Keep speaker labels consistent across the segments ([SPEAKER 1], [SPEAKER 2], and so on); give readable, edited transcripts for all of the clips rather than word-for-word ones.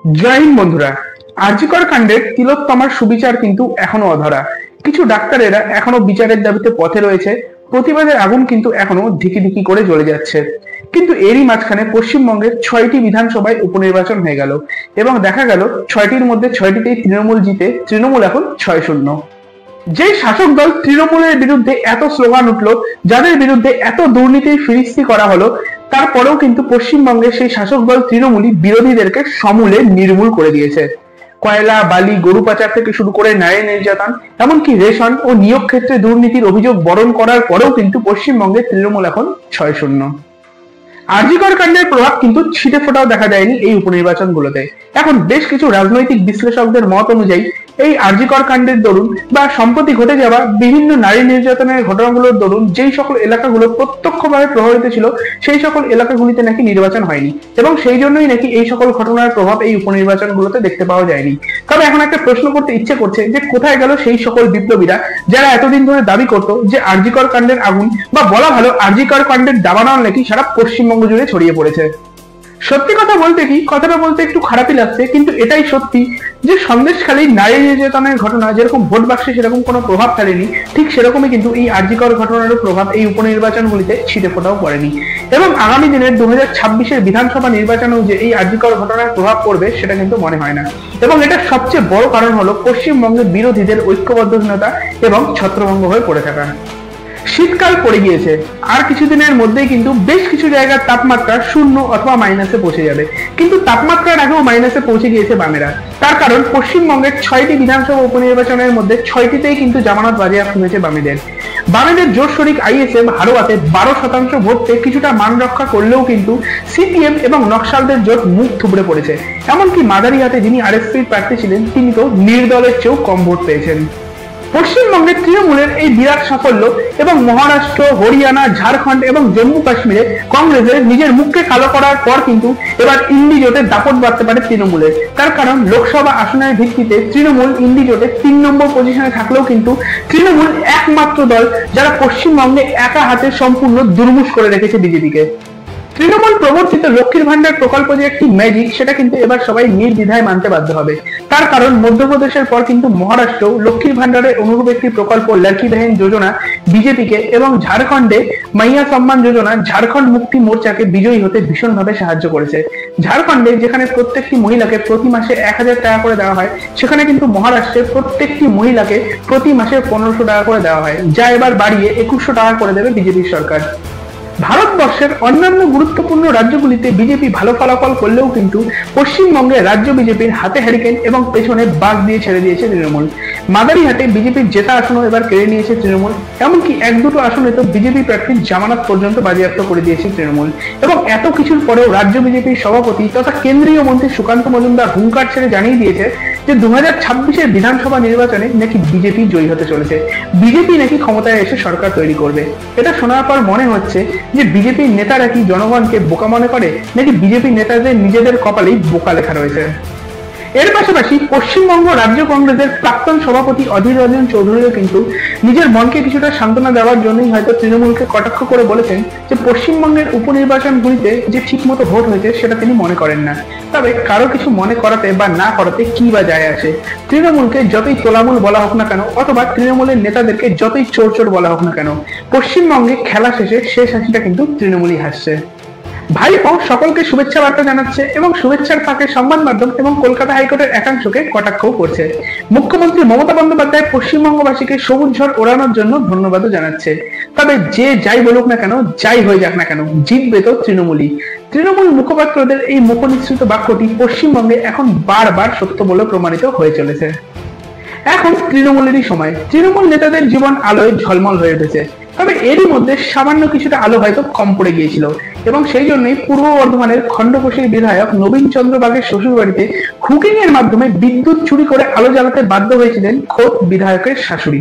[SPEAKER 1] জয় হিন্দ বন্ধুরা। আরজি কর কাণ্ডের তিলোত্তমার সুবিচার কিন্তু এখনো অধরা। কিছু ডাক্তারেরা এখনো বিচারের দাবিতে পথে রয়েছে। প্রতিবাদের আগুন কিন্তু এখনো ধিকি ধিকি করে জ্বলে যাচ্ছে। কিন্তু এরই মাঝখানে পশ্চিমবঙ্গের 6টি বিধানসভায় উপনির্বাচন হয়ে গেল এবং দেখা গেল 6টির মধ্যে 6টিতেই তৃণমূল জিতে তৃণমূল এখন 6-0। যে শাসক দল তৃণমূলের বিরুদ্ধে এত স্লোগান উঠলো, যাদের বিরুদ্ধে এত দুর্নীতির ফিরিস্তি করা হলো, তারপরেও কিন্তু পশ্চিমবঙ্গের সেই শাসক দল তৃণমূলই বিরোধীদেরকে সমূলে নির্মূল করে দিয়েছে। কয়লা, বালি, গরু পাচার থেকে শুরু করে নারী নির্যাতন, এমনকি রেশন ও নিয়োগ ক্ষেত্রে দুর্নীতির অভিযোগ বরণ করার পরেও কিন্তু পশ্চিমবঙ্গে তৃণমূল এখন 6-0। আরজি কর কাণ্ডের প্রভাব কিন্তু ছিটে ফোটাও দেখা যায়নি এই উপনির্বাচনগুলোতে। এখন বেশ কিছু রাজনৈতিক বিশ্লেষকদের মত অনুযায়ী এই আরজি কর কাণ্ডের দরুন বা সম্প্রতি ঘটে যাওয়া বিভিন্ন নারী নির্যাতনের ঘটনাগুলোর দরুন যেই সকল এলাকাগুলো প্রত্যক্ষভাবে প্রভাবিত ছিল, সেই সকল এলাকাগুলিতে নাকি নির্বাচন হয়নি এবং সেই জন্যই নাকি এই সকল ঘটনার প্রভাব এই উপনির্বাচনগুলোতে দেখতে পাওয়া যায়নি। তবে এখন একটা প্রশ্ন করতে ইচ্ছে করছে যে কোথায় গেল সেই সকল বিপ্লবীরা যারা এতদিন ধরে দাবি করতো যে আরজি কর কাণ্ডের আগুন, বা বলা ভালো আরজি কর কাণ্ডের দাবানল নাকি সারা পশ্চিমবঙ্গ জুড়ে ছড়িয়ে পড়েছে। সত্যি কথা বলতে কি, কথাটা বলতে একটু খারাপই লাগছে, কিন্তু এটাই সত্যি যে সন্দেশখালী নারী নির্যাতনের ঘটনা যেরকম ভোট বাক্সে সেরকম কোনো প্রভাব ফেলেনি, ঠিক সেরকমই কিন্তু এই আরজি কর ঘটনারও প্রভাব এই উপনির্বাচনগুলিতে ছিটে ফোটাও পড়েনি। এবং আগামী দিনের 2026-এর বিধানসভা নির্বাচনেও যে এই আরজি কর ঘটনার প্রভাব পড়বে সেটা কিন্তু মনে হয় না। এবং এটার সবচেয়ে বড় কারণ হলো পশ্চিমবঙ্গের বিরোধীদের ঐক্যবদ্ধহীনতা এবং ছত্রভঙ্গ হয়ে পড়ে থাকা। শীতকাল পড়ে গিয়েছে, আর কিছুদিনের মধ্যেই কিন্তু বেশ কিছু জায়গার তাপমাত্রা 0 অথবা মাইনাসে পৌঁছে যাবে, কিন্তু তাপমাত্রার আগেও মাইনাসে পৌঁছে গিয়েছে বামেরা। তার কারণ পশ্চিমবঙ্গের 6টি বিধানসভা উপনির্বাচনের মধ্যে 6টিতেই কিন্তু জামানত বাজেয়াপ্ত হয়েছে বামেদের জোট শরিক আইএসএফ হারোয়াতে 12% ভোট পেয়ে কিছুটা মান রক্ষা করলেও কিন্তু সিপিএম এবং নকশালদের জোট মুখ থুবড়ে পড়েছে। এমনকি মাদারিহাটে যিনি আরএসপির প্রার্থী ছিলেন তিনি তো নির্দলের চেয়েও কম ভোট পেয়েছেন। পশ্চিমবঙ্গের তৃণমূলের এই বিরাট সাফল্য এবং মহারাষ্ট্র, হরিয়ানা, ঝাড়খণ্ড এবং জম্মু কাশ্মীরে কংগ্রেসের নিজের মুখকে কালো করার পর কিন্তু এবার ইন্ডি জোটের দাপট বাড়তে পারে তৃণমূলের। তার কারণ লোকসভা আসনের ভিত্তিতে তৃণমূল ইন্ডি জোটে 3 নম্বর পজিশনে থাকলেও কিন্তু তৃণমূল একমাত্র দল যারা পশ্চিমবঙ্গে একা হাতে সম্পূর্ণ দুর্মুষ করে রেখেছে বিজেপিকে। তৃণমূল প্রবর্তিত লক্ষ্মীর ভান্ডার প্রকল্প যে একটি ম্যাজিক, সেটা কিন্তু এবার সবাই নির্দ্বিধায় মানতে বাধ্য হবে। তার কারণ মধ্যপ্রদেশের পর কিন্তু মহারাষ্ট্র লক্ষ্মীর ভান্ডারের অনুরূপ একটি প্রকল্প লড়কি বেহেন যোজনা বিজেপিকে, এবং ঝাড়খণ্ডে মাইয়া সম্মান যোজনা ঝাড়খণ্ড মুক্তি মোর্চাকে বিজয়ী হতে ভীষণভাবে সাহায্য করেছে। ঝাড়খণ্ডে যেখানে প্রত্যেকটি মহিলাকে প্রতি মাসে 1000 টাকা করে দেওয়া হয়, সেখানে কিন্তু মহারাষ্ট্রে প্রত্যেকটি মহিলাকে প্রতি মাসে 1500 টাকা করে দেওয়া হয়, যা এবার বাড়িয়ে 2100 টাকা করে দেবে বিজেপি সরকার। ভারতবর্ষের অন্যান্য গুরুত্বপূর্ণ রাজ্যগুলিতে বিজেপি ভালো ফলাফল করলেও কিন্তু পশ্চিমবঙ্গে রাজ্য বিজেপির হাতে হ্যারিকেন এবং পেছনে বাঘ দিয়ে ছেড়ে দিয়েছে তৃণমূল। মাদারিহাটে বিজেপির জেতা আসনও এবার কেড়ে নিয়েছে তৃণমূল, এমনকি 1-2 আসনে তো বিজেপি প্রার্থীর জামানত পর্যন্ত বাজেয়াপ্ত করে দিয়েছে তৃণমূল। এবং এত কিছুর পরেও রাজ্য বিজেপির সভাপতি তথা কেন্দ্রীয় মন্ত্রী সুকান্ত মজুমদার হুঙ্কার ছেড়ে জানিয়ে দিয়েছে যে 2026-এর বিধানসভা নির্বাচনে নাকি বিজেপি জয়ী হতে চলেছে, বিজেপি নাকি ক্ষমতায় এসে সরকার তৈরি করবে। এটা শোনার পর মনে হচ্ছে যে বিজেপির নেতারা কি জনগণকে বোকা মনে করে, নাকি বিজেপির নেতাদের নিজেদের কপালেই বোকা লেখা রয়েছে। এর পাশাপাশি পশ্চিমবঙ্গ রাজ্য কংগ্রেসের প্রাক্তন সভাপতি অধীর রঞ্জন চৌধুরীও কিন্তু নিজের মনকে কিছুটা সান্ত্বনা দেওয়ার জন্যই হয়তো তৃণমূলকে কটাক্ষ করে বলেছেন যে পশ্চিমবঙ্গের উপনির্বাচনগুলিতে যে ঠিকমতো ভোট হয়েছে সেটা তিনি মনে করেন না। তবে কারো কিছু মনে করাতে বা না করাতে কি বা যায় আসে, তৃণমূলকে যতই তোলামূল বলা হোক না কেন অথবা তৃণমূলের নেতাদেরকে যতই চোর চোর বলা হোক না কেন, পশ্চিমবঙ্গে খেলা শেষে শেষ হাসিটা কিন্তু তৃণমূলই হাসছে। ভাইপো সকলকে শুভেচ্ছা বার্তা জানাচ্ছে এবং শুভেচ্ছার ফাঁকে সংবাদ মাধ্যম এবং কলকাতা হাইকোর্টের একাংশকে কটাক্ষও করছে। মুখ্যমন্ত্রী মমতা বন্দ্যোপাধ্যায় পশ্চিমবঙ্গবাসীকে সবুজ ঝড় ওড়ানোর জন্য ধন্যবাদও জানাচ্ছে। তবে যে যাই বলুক না কেন, যাই হয়ে যাক না কেন, জিতবে তো তৃণমূলই। তৃণমূল মুখপাত্রদের এই মুখনিসৃত বাক্যটি পশ্চিমবঙ্গে এখন বারবার সত্য বলে প্রমাণিত হয়ে চলেছে। এখন তৃণমূলেরই সময়, তৃণমূল নেতাদের জীবন আলোয় ঝলমল হয়ে উঠেছে। তবে এরই মধ্যে সামান্য কিছুটা আলো হয়তো কম পড়ে গিয়েছিল, এবং সেই জন্যই পূর্ব বর্ধমানের খণ্ডঘোষের বিধায়ক নবীন চন্দ্র বাগের শ্বশুর বাড়িতে হুকিং এর মাধ্যমে বিদ্যুৎ চুরি করে আলো জ্বালাতে বাধ্য হয়েছিলেন খোদ বিধায়কের শাশুড়ি।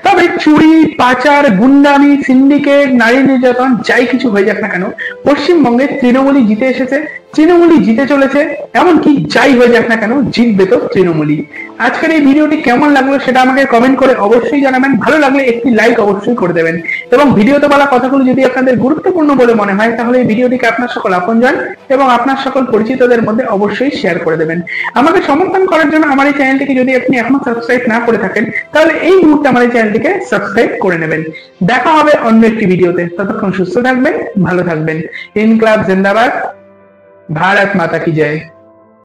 [SPEAKER 1] তবে চুরি, পাচার, গুন্ডামি, সিন্ডিকেট, নারী নির্যাতন যাই কিছু হয়ে যাক না কেন, পশ্চিমবঙ্গে তৃণমূলই জিতে এসেছে, তৃণমূলই জিতে চলেছে এমনকি যাই হয়ে যাক না কেন জিতবে তো তৃণমূলই। আজকের এই ভিডিওটি কেমন লাগলো সেটা আমাকে কমেন্ট করে অবশ্যই জানাবেন। ভালো লাগলে একটি লাইক অবশ্যই করে দেবেন এবং ভিডিওতে বলা কথাগুলো যদি আপনাদের গুরুত্বপূর্ণ বলে মনে হয় তাহলে এই ভিডিওটিকে আপনার সকল আপনজন এবং আপনার সকল পরিচিতদের মধ্যে অবশ্যই শেয়ার করে দেবেন। আমাকে সমর্থন করার জন্য আমার এই চ্যানেলটিকে যদি আপনি এখনো সাবস্ক্রাইব না করে থাকেন তাহলে এই মুহূর্তে আমার এই চ্যানেলটিকে সাবস্ক্রাইব করে নেবেন। দেখা হবে অন্য একটি ভিডিওতে, ততক্ষণ সুস্থ থাকবেন, ভালো থাকবেন। ইনকলাব জিন্দাবাদ, भारत माता की जय।